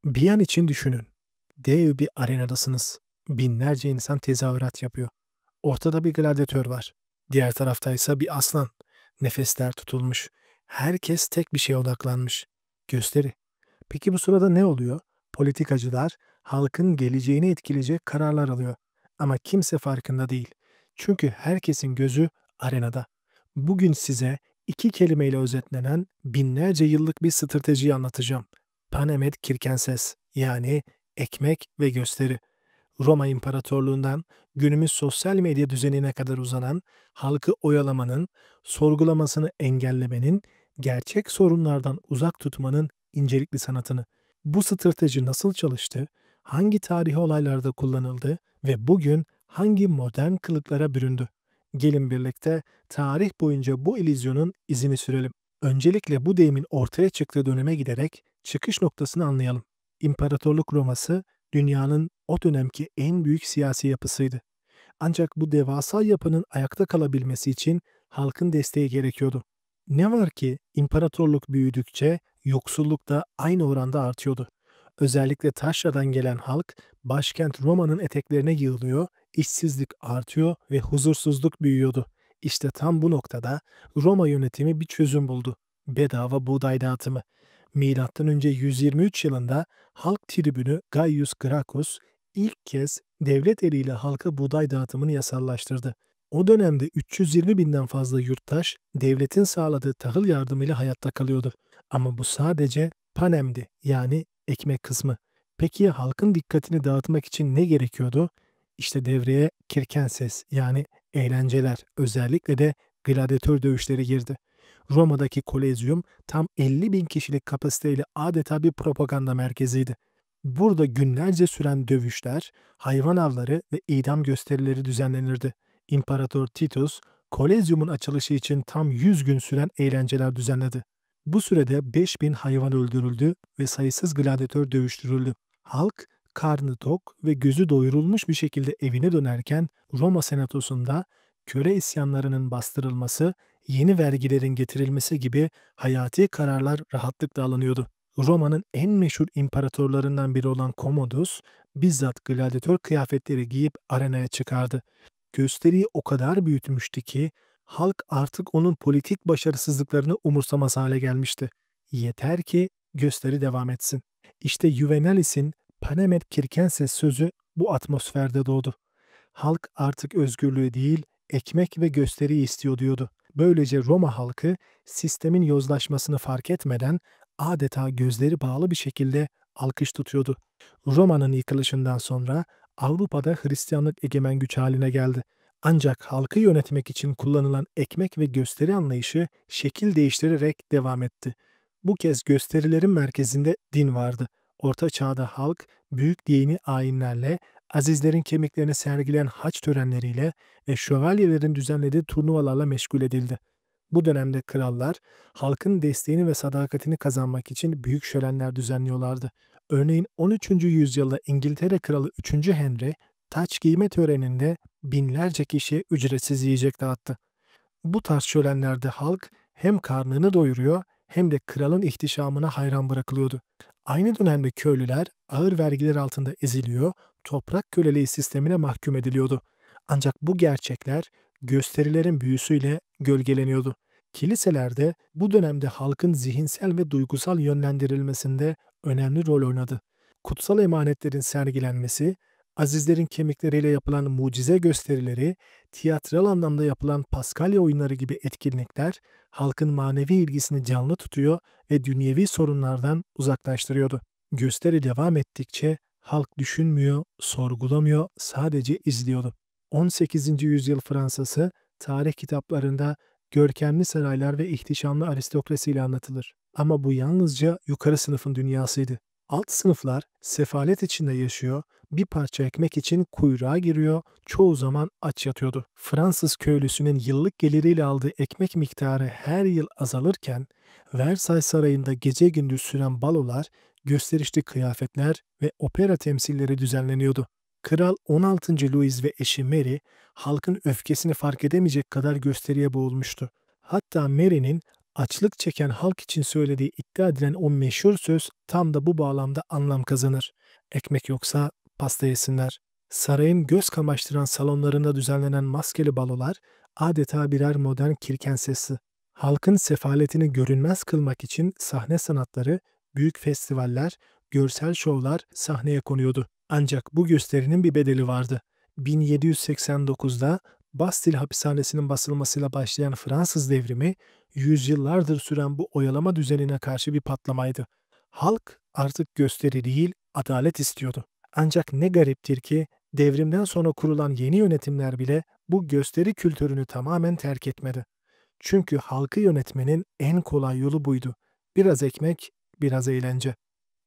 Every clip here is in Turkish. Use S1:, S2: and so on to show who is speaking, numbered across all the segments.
S1: Bir an için düşünün. Dev bir arenadasınız. Binlerce insan tezahürat yapıyor. Ortada bir gladyatör var. Diğer tarafta ise bir aslan. Nefesler tutulmuş. Herkes tek bir şeye odaklanmış. Gösteri. Peki bu sırada ne oluyor? Politikacılar halkın geleceğini etkileyecek kararlar alıyor. Ama kimse farkında değil. Çünkü herkesin gözü arenada. Bugün size iki kelimeyle özetlenen binlerce yıllık bir stratejiyi anlatacağım. Panem et circenses, yani ekmek ve gösteri. Roma İmparatorluğundan günümüz sosyal medya düzenine kadar uzanan halkı oyalamanın, sorgulamasını engellemenin, gerçek sorunlardan uzak tutmanın incelikli sanatını. Bu strateji nasıl çalıştı, hangi tarihi olaylarda kullanıldı ve bugün hangi modern kılıklara büründü? Gelin birlikte tarih boyunca bu illüzyonun izini sürelim. Öncelikle bu deyimin ortaya çıktığı döneme giderek çıkış noktasını anlayalım. İmparatorluk Roma'sı dünyanın o dönemki en büyük siyasi yapısıydı. Ancak bu devasa yapının ayakta kalabilmesi için halkın desteği gerekiyordu. Ne var ki imparatorluk büyüdükçe yoksulluk da aynı oranda artıyordu. Özellikle taşradan gelen halk başkent Roma'nın eteklerine yığılıyor, işsizlik artıyor ve huzursuzluk büyüyordu. İşte tam bu noktada Roma yönetimi bir çözüm buldu. Bedava buğday dağıtımı. Milattan önce 123 yılında halk tribünü Gaius Gracchus ilk kez devlet eliyle halka buğday dağıtımını yasallaştırdı. O dönemde 320 binden fazla yurttaş devletin sağladığı tahıl yardımıyla hayatta kalıyordu. Ama bu sadece panemdi, yani ekmek kısmı. Peki ya halkın dikkatini dağıtmak için ne gerekiyordu? İşte devreye kirkenses, yani eğlenceler, özellikle de gladyatör dövüşleri girdi. Roma'daki Kolezyum tam 50 bin kişilik kapasiteyle adeta bir propaganda merkeziydi. Burada günlerce süren dövüşler, hayvan avları ve idam gösterileri düzenlenirdi. İmparator Titus, Kolezyum'un açılışı için tam 100 gün süren eğlenceler düzenledi. Bu sürede 5.000 hayvan öldürüldü ve sayısız gladyatör dövüştürüldü. Halk, karnı tok ve gözü doyurulmuş bir şekilde evine dönerken Roma Senatosu'nda köle isyanlarının bastırılması, yeni vergilerin getirilmesi gibi hayati kararlar rahatlıkla alınıyordu. Roma'nın en meşhur imparatorlarından biri olan Commodus, bizzat gladyatör kıyafetleri giyip arenaya çıkardı. Gösteriyi o kadar büyütmüştü ki halk artık onun politik başarısızlıklarını umursamaz hale gelmişti. Yeter ki gösteri devam etsin. İşte Juvenalis'in Panem et circenses sözü bu atmosferde doğdu. Halk artık özgürlüğü değil, ekmek ve gösteriyi istiyor diyordu. Böylece Roma halkı sistemin yozlaşmasını fark etmeden adeta gözleri bağlı bir şekilde alkış tutuyordu. Roma'nın yıkılışından sonra Avrupa'da Hristiyanlık egemen güç haline geldi. Ancak halkı yönetmek için kullanılan ekmek ve gösteri anlayışı şekil değiştirerek devam etti. Bu kez gösterilerin merkezinde din vardı. Orta Çağ'da halk büyük dini ayinlerle, azizlerin kemiklerini sergileyen haç törenleriyle ve şövalyelerin düzenlediği turnuvalarla meşgul edildi. Bu dönemde krallar halkın desteğini ve sadakatini kazanmak için büyük şölenler düzenliyorlardı. Örneğin 13. yüzyılda İngiltere Kralı 3. Henry taç giyme töreninde binlerce kişiye ücretsiz yiyecek dağıttı. Bu tarz şölenlerde halk hem karnını doyuruyor hem de kralın ihtişamına hayran bırakılıyordu. Aynı dönemde köylüler ağır vergiler altında eziliyor, toprak köleliği sistemine mahkum ediliyordu. Ancak bu gerçekler gösterilerin büyüsüyle gölgeleniyordu. Kiliselerde bu dönemde halkın zihinsel ve duygusal yönlendirilmesinde önemli rol oynadı. Kutsal emanetlerin sergilenmesi, azizlerin kemikleriyle yapılan mucize gösterileri, tiyatral anlamda yapılan Paskalya oyunları gibi etkinlikler halkın manevi ilgisini canlı tutuyor ve dünyevi sorunlardan uzaklaştırıyordu. Gösteri devam ettikçe halk düşünmüyor, sorgulamıyor, sadece izliyordu. 18. yüzyıl Fransa'sı tarih kitaplarında görkemli saraylar ve ihtişamlı aristokrasiyle anlatılır. Ama bu yalnızca yukarı sınıfın dünyasıydı. Alt sınıflar sefalet içinde yaşıyor, bir parça ekmek için kuyruğa giriyor, çoğu zaman aç yatıyordu. Fransız köylüsünün yıllık geliriyle aldığı ekmek miktarı her yıl azalırken, Versailles Sarayı'nda gece gündüz süren balolar, gösterişli kıyafetler ve opera temsilleri düzenleniyordu. Kral 16. Louis ve eşi Mary, halkın öfkesini fark edemeyecek kadar gösteriye boğulmuştu. Hatta Mary'nin Açlık çeken halk için söylediği iddia edilen o meşhur söz tam da bu bağlamda anlam kazanır. Ekmek yoksa pasta yesinler. Sarayın göz kamaştıran salonlarında düzenlenen maskeli balolar adeta birer modern kirkensesi. Halkın sefaletini görünmez kılmak için sahne sanatları, büyük festivaller, görsel şovlar sahneye konuyordu. Ancak bu gösterinin bir bedeli vardı. 1789'da Bastille hapishanesinin basılmasıyla başlayan Fransız devrimi, yüzyıllardır süren bu oyalama düzenine karşı bir patlamaydı. Halk artık gösteri değil, adalet istiyordu. Ancak ne gariptir ki devrimden sonra kurulan yeni yönetimler bile bu gösteri kültürünü tamamen terk etmedi. Çünkü halkı yönetmenin en kolay yolu buydu. Biraz ekmek, biraz eğlence.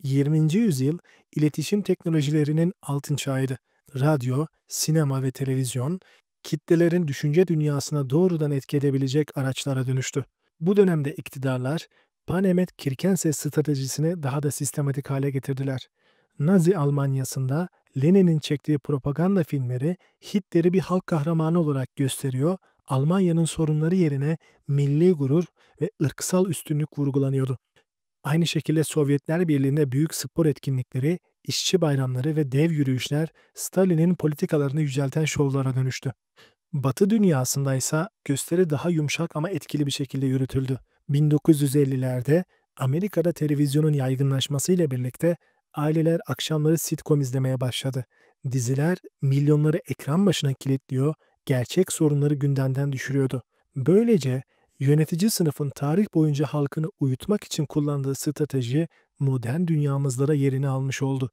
S1: 20. yüzyıl iletişim teknolojilerinin altın çağıydı. Radyo, sinema ve televizyon kitlelerin düşünce dünyasına doğrudan etki edebilecek araçlara dönüştü. Bu dönemde iktidarlar Panemit Kirkenses stratejisini daha da sistematik hale getirdiler. Nazi Almanyası'nda Lenin'in çektiği propaganda filmleri Hitler'i bir halk kahramanı olarak gösteriyor, Almanya'nın sorunları yerine milli gurur ve ırksal üstünlük vurgulanıyordu. Aynı şekilde Sovyetler Birliği'nde büyük spor etkinlikleri, işçi bayramları ve dev yürüyüşler Stalin'in politikalarını yücelten şovlara dönüştü. Batı dünyasında ise gösteri daha yumuşak ama etkili bir şekilde yürütüldü. 1950'lerde Amerika'da televizyonun yaygınlaşmasıyla birlikte aileler akşamları sitcom izlemeye başladı. Diziler milyonları ekran başına kilitliyor, gerçek sorunları gündemden düşürüyordu. Böylece yönetici sınıfın tarih boyunca halkını uyutmak için kullandığı strateji modern dünyamızda da yerini almış oldu.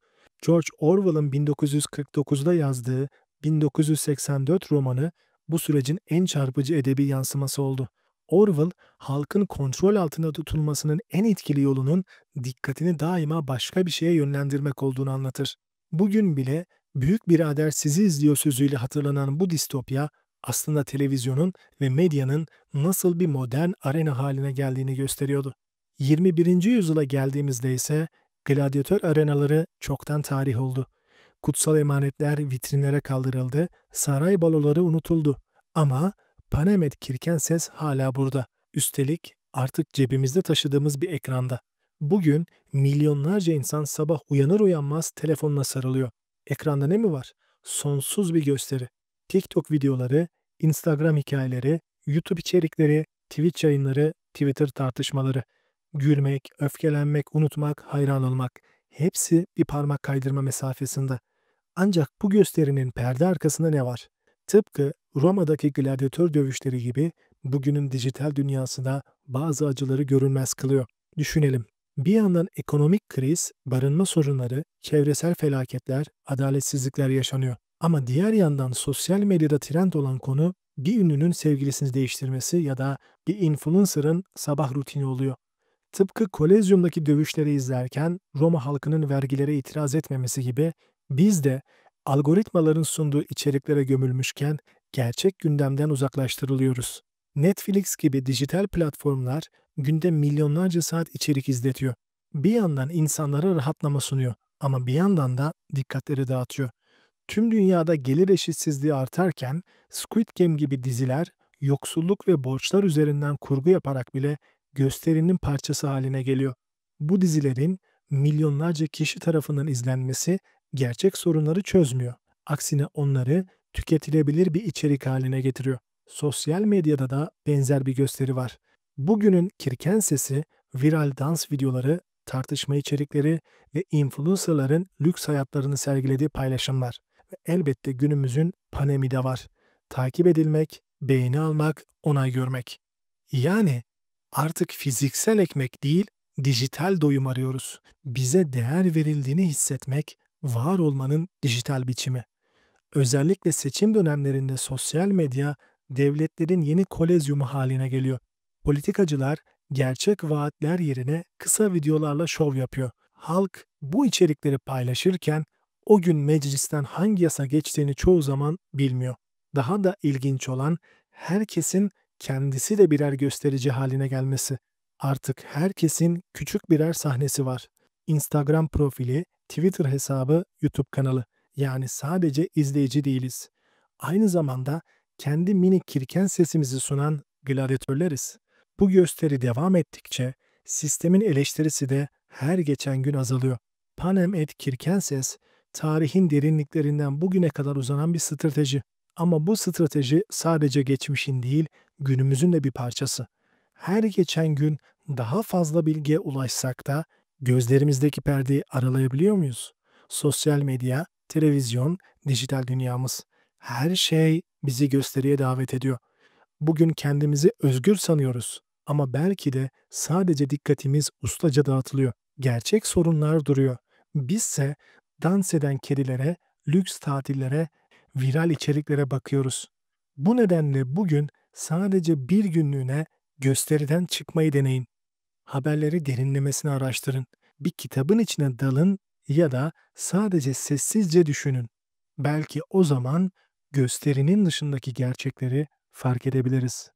S1: George Orwell'ın 1949'da yazdığı 1984 romanı bu sürecin en çarpıcı edebi yansıması oldu. Orwell, halkın kontrol altında tutulmasının en etkili yolunun dikkatini daima başka bir şeye yönlendirmek olduğunu anlatır. Bugün bile "Büyük Birader sizi izliyor" sözüyle hatırlanan bu distopya, aslında televizyonun ve medyanın nasıl bir modern arena haline geldiğini gösteriyordu. 21. yüzyıla geldiğimizde ise gladyatör arenaları çoktan tarih oldu. Kutsal emanetler vitrinlere kaldırıldı, saray baloları unutuldu. Ama Panemet Kirkenses hala burada. Üstelik artık cebimizde taşıdığımız bir ekranda. Bugün milyonlarca insan sabah uyanır uyanmaz telefonuna sarılıyor. Ekranda ne mi var? Sonsuz bir gösteri. TikTok videoları, Instagram hikayeleri, YouTube içerikleri, Twitch yayınları, Twitter tartışmaları. Gülmek, öfkelenmek, unutmak, hayran olmak. Hepsi bir parmak kaydırma mesafesinde. Ancak bu gösterinin perde arkasında ne var? Tıpkı Roma'daki gladyatör dövüşleri gibi bugünün dijital dünyası da bazı acıları görünmez kılıyor. Düşünelim. Bir yandan ekonomik kriz, barınma sorunları, çevresel felaketler, adaletsizlikler yaşanıyor. Ama diğer yandan sosyal medyada trend olan konu bir ünlünün sevgilisini değiştirmesi ya da bir influencer'ın sabah rutini oluyor. Tıpkı Kolezyum'daki dövüşleri izlerken Roma halkının vergilere itiraz etmemesi gibi biz de algoritmaların sunduğu içeriklere gömülmüşken gerçek gündemden uzaklaştırılıyoruz. Netflix gibi dijital platformlar günde milyonlarca saat içerik izletiyor. Bir yandan insanlara rahatlama sunuyor ama bir yandan da dikkatleri dağıtıyor. Tüm dünyada gelir eşitsizliği artarken Squid Game gibi diziler yoksulluk ve borçlar üzerinden kurgu yaparak bile gösterinin parçası haline geliyor. Bu dizilerin milyonlarca kişi tarafından izlenmesi gerçek sorunları çözmüyor. Aksine onları tüketilebilir bir içerik haline getiriyor. Sosyal medyada da benzer bir gösteri var. Bugünün kirken sesi, viral dans videoları, tartışma içerikleri ve influencerların lüks hayatlarını sergilediği paylaşımlar. Ve elbette günümüzün pandemi de var. Takip edilmek, beğeni almak, onay görmek. Yani artık fiziksel ekmek değil, dijital doyum arıyoruz. Bize değer verildiğini hissetmek, var olmanın dijital biçimi. Özellikle seçim dönemlerinde sosyal medya devletlerin yeni kolezyumu haline geliyor. Politikacılar gerçek vaatler yerine kısa videolarla şov yapıyor. Halk bu içerikleri paylaşırken o gün meclisten hangi yasa geçtiğini çoğu zaman bilmiyor. Daha da ilginç olan herkesin kendisi de birer gösterici haline gelmesi. Artık herkesin küçük birer sahnesi var. Instagram profili, Twitter hesabı, YouTube kanalı. Yani sadece izleyici değiliz. Aynı zamanda kendi minik kirken sesimizi sunan gladyatörleriz. Bu gösteri devam ettikçe sistemin eleştirisi de her geçen gün azalıyor. Panem et circenses, tarihin derinliklerinden bugüne kadar uzanan bir strateji. Ama bu strateji sadece geçmişin değil, günümüzün de bir parçası. Her geçen gün daha fazla bilgiye ulaşsak da gözlerimizdeki perdeyi aralayabiliyor muyuz? Sosyal medya, televizyon, dijital dünyamız, her şey bizi gösteriye davet ediyor. Bugün kendimizi özgür sanıyoruz ama belki de sadece dikkatimiz ustaca dağıtılıyor. Gerçek sorunlar duruyor. Bizse dans eden kedilere, lüks tatillere, viral içeriklere bakıyoruz. Bu nedenle bugün sadece bir günlüğüne gösteriden çıkmayı deneyin. Haberleri derinlemesine araştırın. Bir kitabın içine dalın ya da sadece sessizce düşünün. Belki o zaman gösterinin dışındaki gerçekleri fark edebiliriz.